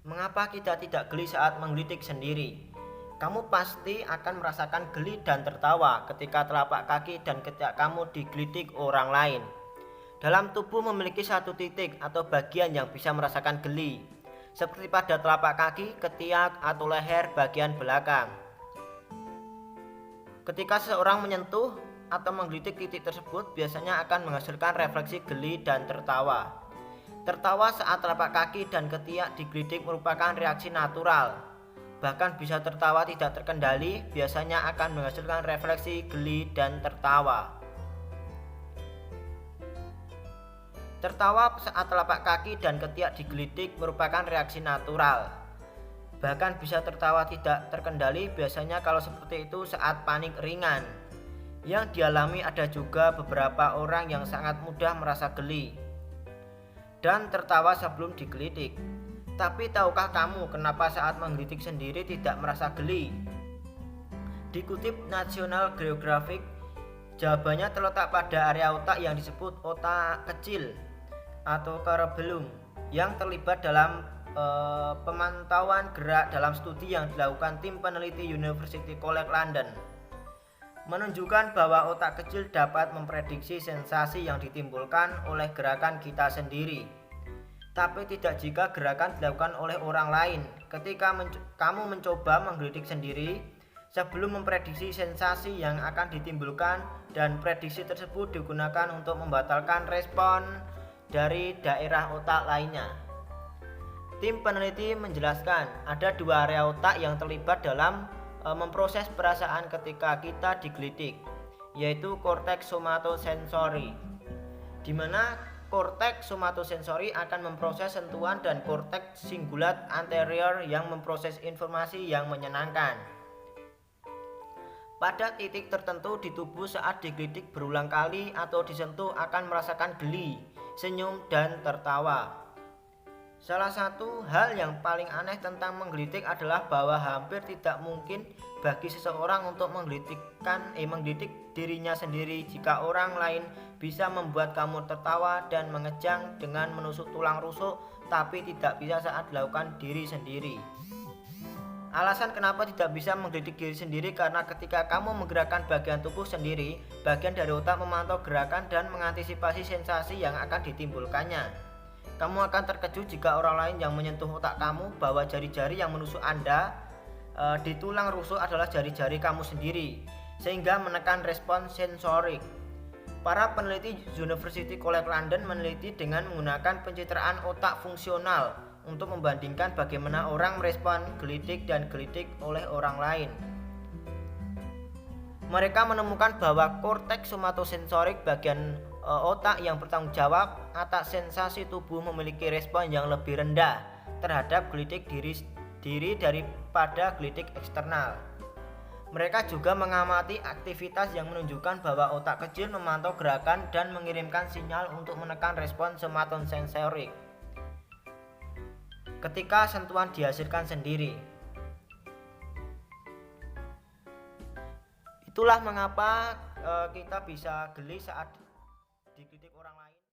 Mengapa kita tidak geli saat menggelitik sendiri? Kamu pasti akan merasakan geli dan tertawa ketika telapak kaki dan ketiak kamu digelitik orang lain. Dalam tubuh memiliki satu titik atau bagian yang bisa merasakan geli, seperti pada telapak kaki, ketiak, atau leher bagian belakang. Ketika seseorang menyentuh atau menggelitik titik tersebut, biasanya akan menghasilkan refleksi geli dan tertawa. Tertawa saat telapak kaki dan ketiak digelitik merupakan reaksi natural. Bahkan bisa tertawa tidak terkendali, biasanya akan menghasilkan refleksi geli dan tertawa. Tertawa saat telapak kaki dan ketiak digelitik merupakan reaksi natural. Bahkan bisa tertawa tidak terkendali, biasanya kalau seperti itu saat panik ringan. Yang dialami ada juga beberapa orang yang sangat mudah merasa geli dan tertawa sebelum digelitik. Tapi tahukah kamu kenapa saat menggelitik sendiri tidak merasa geli? Dikutip National Geographic, jawabannya terletak pada area otak yang disebut otak kecil atau cerebellum yang terlibat dalam pemantauan gerak dalam studi yang dilakukan tim peneliti University College London. Menunjukkan bahwa otak kecil dapat memprediksi sensasi yang ditimbulkan oleh gerakan kita sendiri, tapi tidak jika gerakan dilakukan oleh orang lain. Ketika kamu mencoba menggelitik sendiri, sebelum memprediksi sensasi yang akan ditimbulkan, dan prediksi tersebut digunakan untuk membatalkan respon dari daerah otak lainnya. Tim peneliti menjelaskan ada dua area otak yang terlibat dalam memproses perasaan ketika kita digelitik, yaitu korteks somatosensori, di mana korteks somatosensori akan memproses sentuhan dan korteks singulat anterior yang memproses informasi yang menyenangkan. Pada titik tertentu di tubuh saat digelitik berulang kali atau disentuh akan merasakan geli, senyum, dan tertawa. Salah satu hal yang paling aneh tentang menggelitik adalah bahwa hampir tidak mungkin bagi seseorang untuk menggelitik dirinya sendiri jika orang lain bisa membuat kamu tertawa dan mengejang dengan menusuk tulang rusuk, tapi tidak bisa saat dilakukan diri sendiri. Alasan kenapa tidak bisa menggelitik diri sendiri karena ketika kamu menggerakkan bagian tubuh sendiri, bagian dari otak memantau gerakan dan mengantisipasi sensasi yang akan ditimbulkannya. Kamu akan terkejut jika orang lain yang menyentuh otak kamu bahwa jari-jari yang menusuk Anda di tulang rusuk adalah jari-jari kamu sendiri, sehingga menekan respon sensorik. Para peneliti University College London meneliti dengan menggunakan pencitraan otak fungsional untuk membandingkan bagaimana orang merespon gelitik dan gelitik oleh orang lain. Mereka menemukan bahwa korteks somatosensorik, bagian otak yang bertanggung jawab atas sensasi tubuh, memiliki respon yang lebih rendah terhadap gelitik diri daripada gelitik eksternal. Mereka juga mengamati aktivitas yang menunjukkan bahwa otak kecil memantau gerakan dan mengirimkan sinyal untuk menekan respon somatosensorik ketika sentuhan dihasilkan sendiri. Itulah mengapa kita bisa geli saat